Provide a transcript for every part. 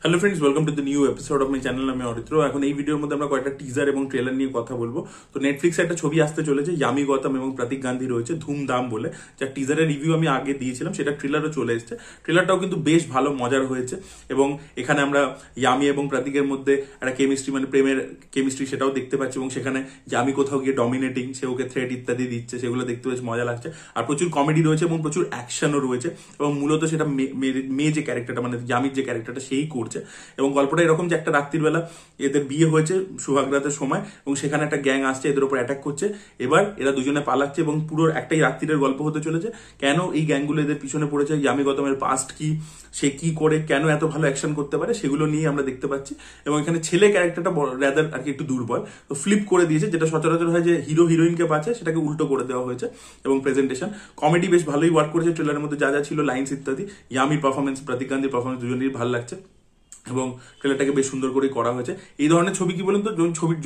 Hello friends, welcome to the new episode of my channel. আমি অরিত্র। এখন এই ভিডিওর মধ্যে আমরা কয়েকটা টিজার এবং ট্রেলার নিয়ে কথা বলবো। তো নেটফ্লিক্সে একটা ছবি আসতে চলেছে, ইয়ামি গৌতম এবং প্রতীক গান্ধী রয়েছে, ধুমধাম বলে, যার টিজারের রিভিউ আমি আগে দিয়েছিলাম, সেটা ট্রেলারও চলে এসেছে। ট্রেলারটাও কিন্তু বেশ ভালো, মজার হয়েছে। এবং এখানে আমরা ইয়ামি এবং প্রতীকের মধ্যে একটা কেমিস্ট্রি, মানে প্রেমের কেমিস্ট্রি, সেটাও দেখতে পাচ্ছি। এবং সেখানে ইয়ামি কোথাও গিয়ে ডমিনেটিং, সে ওকে থ্রেট ইত্যাদি দিচ্ছে, সেগুলো দেখতে বেশ মজা লাগছে। আর প্রচুর কমেডি রয়েছে এবং প্রচুর অ্যাকশনও রয়েছে। এবং মূলত সেটা মেয়ে যে ক্যারেক্টারটা, মানে ইয়ামির যে ক্যারেক্টারটা, সেই করছে। এবং গল্পটা এরকম যে একটা রাত্রির বেলা এদের বিয়ে হয়েছে সুহাগ রাতের সময়, এবং সেখানে একটা গ্যাং আসছে, এদের উপর অ্যাটাক করছে। এবার এরা দুজনে পালাচ্ছে এবং পুরো একটাই রাত্রির গল্প হতে চলেছে। কেন এই গ্যাংগুলো এদের পিছনে পড়েছে, ইয়ামি গৌতমের পাস্ট কি, সে কি করে, কেন এত ভালো অ্যাকশন করতে পারে, সেগুলো নিয়ে আমরা দেখতে পাচ্ছি। এবং এখানে ছেলে ক্যারেক্টারটা রাদার আর কি একটু দুর্বল, তো ফ্লিপ করে দিয়েছে। যেটা সচরাচর হয় যে হিরো হিরোইনকে বাঁচে, সেটাকে উল্টো করে দেওয়া হয়েছে। এবং প্রেজেন্টেশন কমেডি বেশ ভালোই ওয়ার্ক করেছে। ট্রেলারের মধ্যে যা যা ছিল, লাইন্স ইত্যাদি, ইয়ামির পারফরমেন্স, প্রতীক গান্ধীর পারফরমেন্স, দুজনেরই ভালো লাগছে। এবং ট্রেলারটাকে বেশ সুন্দর করে করা হয়েছে। এই ধরনের ছবি কি বলুন তো,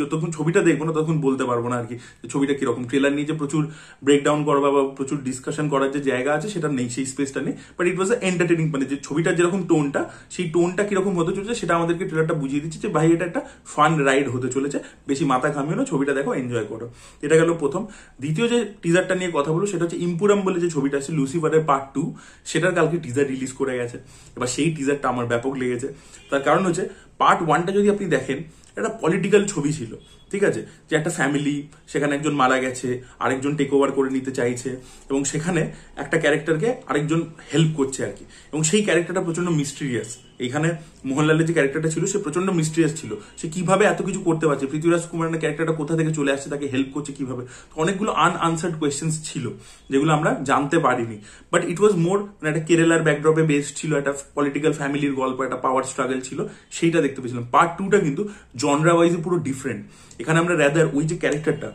যতক্ষণ ছবিটা দেখবো না ততক্ষণ বলতে পারবো না আর কি ছবিটা কিরকম। ট্রেলার নিয়ে যে প্রচুর ব্রেকডাউন করবা বা প্রচুর ডিসকাশন করার যে জায়গা আছে, সেটা নেই, সেই স্পেসটা নেই। বাট ইট ওয়াজ এন্টারটেনিং, মানে যে ছবিটার যেরকম টোনটা, সেই টোনটা কিরকম হতে চলেছে সেটা আমাদেরকে ট্রেলারটা বুঝিয়ে দিচ্ছে যে ভাই এটা একটা ফান রাইড হতে চলেছে। বেশি মাথা ঘামিও না, ছবিটা দেখো, এনজয় করো। এটা গেল প্রথম। দ্বিতীয় যে টিজারটা নিয়ে কথা বলবো, সেটা হচ্ছে ইম্পুরাম বলে যে ছবিটা আছে, লুসিফারের পার্ট 2, সেটার কালকে টিজার রিলিজ করে গেছে। এবার সেই টিজারটা আমার ব্যাপক লেগেছে। তার কারণ হচ্ছে, পার্ট 1টা যদি আপনি দেখেন, একটা পলিটিক্যাল ছবি ছিল, ঠিক আছে, যে একটা ফ্যামিলি, সেখানে একজন মারা গেছে, আরেকজন টেক ওভার করে নিতে চাইছে, এবং সেখানে একটা ক্যারেক্টারকে আরেকজন হেল্প করছে আর কি। এবং সেই ক্যারেক্টারটা প্রচন্ড মিস্টিরিয়াস। এখানে মোহনলালের যে ক্যারেক্টারটা ছিল, সে প্রচন্ড মিস্টিরিয়াস ছিল। সে কিভাবে এত কিছু করতে পারছে, পৃথ্বীরাজ কুমারের ক্যারেক্টারটা কোথা থেকে চলে আসছে, তাকে হেল্প করছে কিভাবে, অনেকগুলো আনআনসার্ড কোয়েশ্চেন্স ছিল যেগুলো আমরা জানতে পারিনি। বাট ইট ওয়াজ মোর, মানে একটা কেরালার ব্যাকড্রপে বেসড ছিল, একটা পলিটিক্যাল ফ্যামিলির গল্প, একটা পাওয়ার স্ট্রাগল ছিল, সেইটা দেখতে পেয়েছিলাম। পার্ট 2টা কিন্তু জনরা ওয়াইজে পুরো ডিফারেন্ট। এখানে আমরা রাদার ওই যে ক্যারেক্টারটা,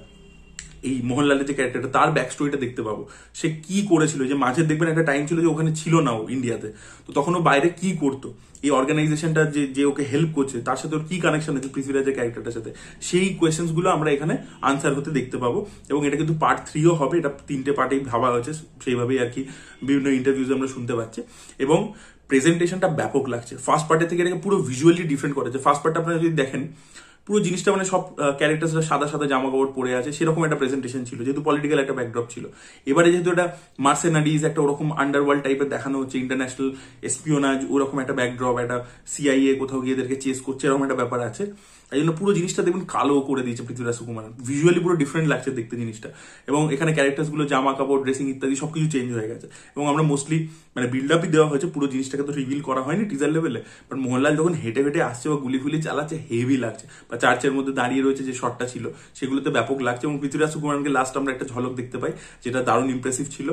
এই মোহনলালের যে ক্যারেক্টারটা, তার ব্যাক স্টোরিটা দেখতে পাবো। সে কি করেছিল, যে মাঝে দেখবেন একটা টাইম ছিল যে ওখানে ছিল না ও ইন্ডিয়াতে, তো তখন ও বাইরে কি করতো, এই অর্গানাইজেশনটা যে যে ওকে হেল্প করছে, তার সাথে ওর কি কানেকশন আছে পৃথ্বীরাজের ক্যারেক্টারটার সাথে, সেই কোয়েশ্চেন্স গুলো আমরা এখানে আনসার হতে দেখতে পাবো। এবং এটা কিন্তু পার্ট 3ও হবে, এটা 3টে পার্টেই ভাবা হয়েছে, সেইভাবেই আর কি বিভিন্ন ইন্টারভিউজ আমরা শুনতে পাচ্ছি। এবং প্রেজেন্টেশনটা ব্যাপক লাগছে। ফার্স্ট পার্টের থেকে এটাকে পুরো ভিজুয়ালি ডিফারেন্ট করেছে। ফার্স্ট পার্টটা আপনারা যদি দেখেন, পুরো জিনিসটা মানে সব ক্যারেক্টার্সরা সাদা সাদা জামা কাপড় পরে আছে, সেরকম একটা প্রেজেন্টেশন ছিল, যেহেতু পলিটিক্যাল একটা ব্যাকড্রপ ছিল। এবারে যেহেতু এটা মার্সেনারিজ, একটা ওরকম আন্ডারওয়ার্ল্ড টাইপের দেখানো হচ্ছে, ইন্টারন্যাশনাল এসপিওনাজ, ওরকম একটা ব্যাকড্রপ, একটা সিআইএ কোথাও গিয়ে এদেরকে চেস করছে, এরকম একটা ব্যাপার আছে। তাই জন্য পুরো জিনিসটা দেখুন কালো করে দিয়েছে পৃথ্বীরাজ সুকুমার। ভিজুয়ালি পুরো ডিফারেন্ট লাগছে দেখতে জিনিসটা। এবং এখানে ক্যারেক্টার্স গুলো, জামা কাপড়, ড্রেসিং ইত্যাদি সবকিছু চেঞ্জ হয়ে গেছে। এবং আমরা মোস্টলি, মানে বিল্ড আপই দেওয়া হয়েছে, পুরো জিনিসটাকে তো রিভিল করা হয়নি টিজার লেভেলে। বাট মোহনলাল যখন হেঁটে হেঁটে আসছে বা গুলি ফুলি চালাচ্ছে, হেভি লাগছে। বা চার্চের মধ্যে দাঁড়িয়ে রয়েছে যে শটটা ছিল, সেগুলোতে ব্যাপক লাগছে। এবং পৃথ্বীরাজ সুকুমারকে লাস্ট আমরা একটা ঝলক দেখতে পাই, যেটা দারুণ ইমপ্রেসিভ ছিল।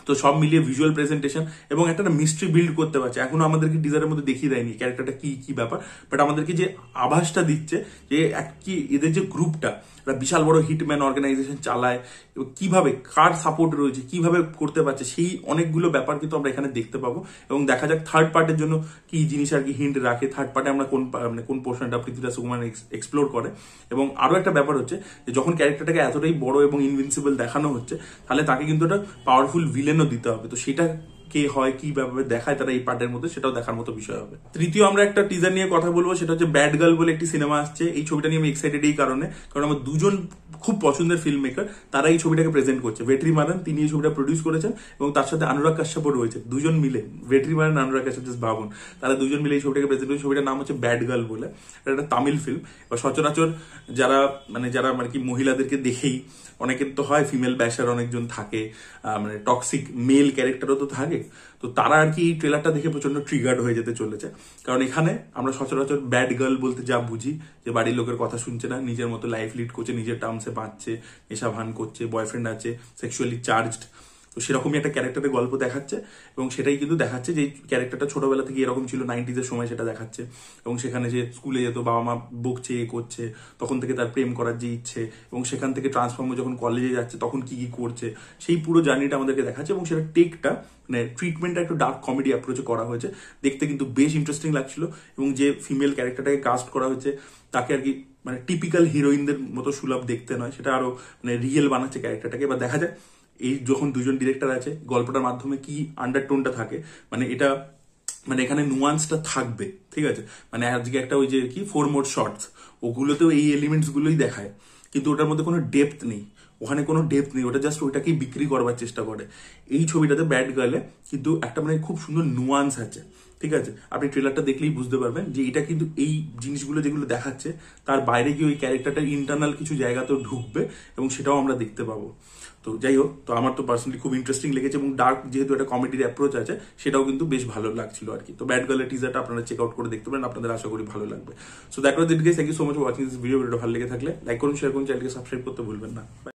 তো সব মিলিয়ে ভিজুয়াল প্রেজেন্টেশন এবং একটা মিস্ট্রি বিল্ড করতে পারছে। এখনো আমাদেরকে টিজারের মধ্যে দেখিয়ে দেয়নি ক্যারেক্টারটা কি কি ব্যাপার, বাট আমাদেরকে যে আভাসটা দিচ্ছে যে কি এদের যে গ্রুপটা, একটা বিশাল বড় হিটম্যান অর্গানাইজেশন চালায়, এবং কিভাবে, কার সাপোর্ট রয়েছে, কিভাবে করতে পারছে, সেই অনেকগুলো ব্যাপার কিন্তু আমরা এখানে দেখতে পাবো। এবং দেখা যাক থার্ড পার্টের জন্য কি জিনিস আর কি হিন্ট রাখে, থার্ড পার্টে আমরা মানে কোন পোর্শনটা পৃথ্বীরাজ সুকুমার এক্সপ্লোর করে। এবং আরো একটা ব্যাপার হচ্ছে যে যখন ক্যারেক্টারটাকে এতটাই বড় এবং ইনভিনসিবল দেখানো হচ্ছে, তাহলে তাকে কিন্তু একটা পাওয়ারফুল ভিলেনও দিতে হবে। তো সেটা কে হয়, কি ভাবে দেখায় তারা এই পার্টের মধ্যে, সেটাও দেখার মতো বিষয় হবে। তৃতীয় আমরা একটা টিজার নিয়ে কথা বলবো, সেটা হচ্ছে ব্যাড গার্ল বলে একটি সিনেমা আসছে। এই ছবিটা নিয়ে আমি এক্সাইটেড এই কারণে, কারণ আমার দুজন খুব পছন্দের ফিল্ম মেকার, তারা এই ছবিটাকে প্রেজেন্ট করছে। ভেট্রিমারন, তিনি এই ছবিটা প্রডিউস করেছেন, এবং তার সাথে অনুরাগ কাশ্যপও রয়েছে। দুজন মিলে, ভেট্রিমারন, অনুরাগ কাশ্যপ, জাস্ট ভাবুন, তারা দুজন মিলে এই ছবিটাকে প্রেজেন্ট করেছে। ছবিটার নাম হচ্ছে ব্যাড গার্ল বলে। এটা একটা তামিল ফিল্ম। বা সচরাচর যারা মানে কি মহিলাদেরকে দেখেই অনেকের তো হয় ফিমেল ব্যাশার অনেকজন থাকে, মানে টক্সিক মেল ক্যারেক্টারও তো থাকে। তো তারা আর কি এই ট্রেলারটা দেখে প্রচন্ড ট্রিগার্ড হয়ে যেতে চলেছে। কারণ এখানে আমরা সচরাচর ব্যাড গার্ল বলতে যা বুঝি, যে বাড়ির লোকের কথা শুনছে না, নিজের মতো লাইফ লিড করছে, নিজের টার্মসে বাঁচছে, নেশা ভান করছে, বয়ফ্রেন্ড আছে, সেক্সুয়ালি চার্জড। তো সেরকমই একটা ক্যারেক্টারের গল্প দেখাচ্ছে। এবং সেটাই কিন্তু দেখাচ্ছে যে ক্যারেক্টারটা ছোটবেলা থেকে এরকম ছিল, 90s সময় সেটা দেখাচ্ছে। এবং সেখানে যে স্কুলে যেত, বাবা মা বকছে, এ করছে, তখন থেকে তার প্রেম করার যে ইচ্ছে, এবং সেখান থেকে ট্রান্সফর্ম হয়ে যখন কলেজে যাচ্ছে তখন কি কি করছে, সেই পুরো জার্নিটা আমাদেরকে দেখাচ্ছে। এবং সেটা টেকটা, মানে ট্রিটমেন্টটা একটু ডার্ক কমেডি অ্যাপ্রোচে করা হয়েছে। দেখতে কিন্তু বেশ ইন্টারেস্টিং লাগছিল। এবং যে ফিমেল ক্যারেক্টারটাকে কাস্ট করা হয়েছে, তাকে আর কি মানে টিপিক্যাল হিরোইনদের মতো সুলভ দেখতে নয়, সেটা আরো মানে রিয়েল বানাচ্ছে ক্যারেক্টারটাকে। এবার দেখা যায় এই যখন দুজন ডিরেক্টর আছে, গল্পটার মাধ্যমে কি আন্ডারটোনটা থাকে, মানে এটা, মানে এখানে নুয়ান্সটা থাকবে ঠিক আছে, মানে আজকে একটা ওই যে কি 4 মোড শর্টস, ওগুলোতেও এই এলিমেন্টস গুলোই দেখায়, কিন্তু ওটার মধ্যে কোনো ডেপথ নেই, ওখানে কোনো ডেপথ নেই, ওটা জাস্ট ওইটাকেই বিক্রি করবার চেষ্টা করে। এই ছবিটাতে ব্যাড গার্লে কিন্তু একটা মানে খুব সুন্দর নুয়ান্স আছে, ঠিক আছে, আপনি ট্রেলারটা দেখলেই বুঝতে পারবেন যে এটা কিন্তু এই জিনিসগুলো যেগুলো দেখাচ্ছে তার বাইরে গিয়ে ওই ক্যারেক্টারটার ইন্টারনাল কিছু জায়গাতেও ঢুকবে এবং সেটাও আমরা দেখতে পাবো। তো যাই হোক, তো আমার তো পার্সোনালি খুব ইন্টারেস্টিং লেগেছে, এবং ডার্ক যেহেতু একটা কমেডির অ্যাপ্রোচ আছে সেটাও কিন্তু বেশ ভালো লাগছিল আর কি। তো ব্যাড গার্লের টিজারটা আপনারা চেক আউট করে দেখতে পারেন, আপনাদের আশা করি ভালো লাগবে। So that was it guys, thank you so much for watching this video. ভিডিওটা ভালো লেগে থাকলে লাইক করুন, শেয়ার করুন, চ্যানেলকে সাবস্ক্রাইব করতে ভুলবেন না।